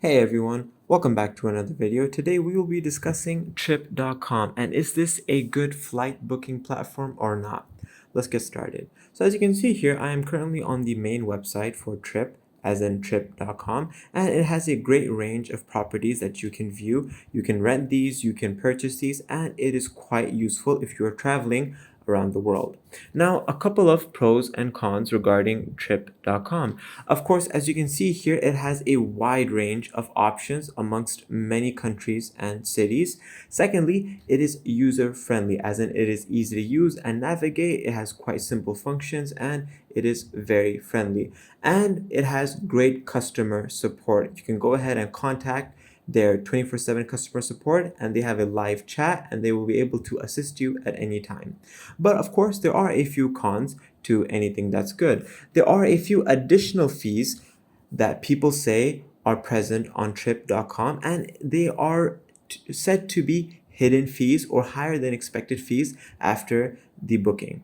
Hey everyone, welcome back to another video. Today we will be discussing Trip.com and is this a good flight booking platform or not? Let's get started. So as you can see here, I am currently on the main website for Trip, as in Trip.com, and it has a great range of properties that you can view. You can rent these, you can purchase these, and it is quite useful if you're traveling around the world. Now, a couple of pros and cons regarding Trip.com. Of course, as you can see here, it has a wide range of options amongst many countries and cities. Secondly, it is user friendly, as in it is easy to use and navigate. It has quite simple functions and it is very friendly. And it has great customer support. You can go ahead and contact their 24/7 customer support, and they have a live chat and they will be able to assist you at any time. But of course, there are a few cons to anything that's good. There are a few additional fees that people say are present on Trip.com, and they are said to be hidden fees or higher than expected fees after the booking.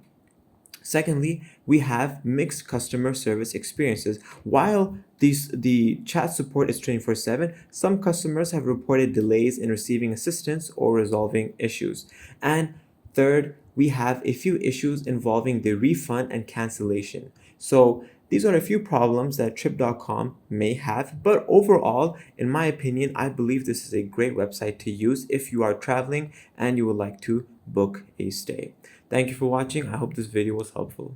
Secondly, we have mixed customer service experiences. While the chat support is 24/7, some customers have reported delays in receiving assistance or resolving issues. And third, we have a few issues involving the refund and cancellation. So these are a few problems that Trip.com may have, but overall, in my opinion, I believe this is a great website to use if you are traveling and you would like to book a stay. Thank you for watching. I hope this video was helpful.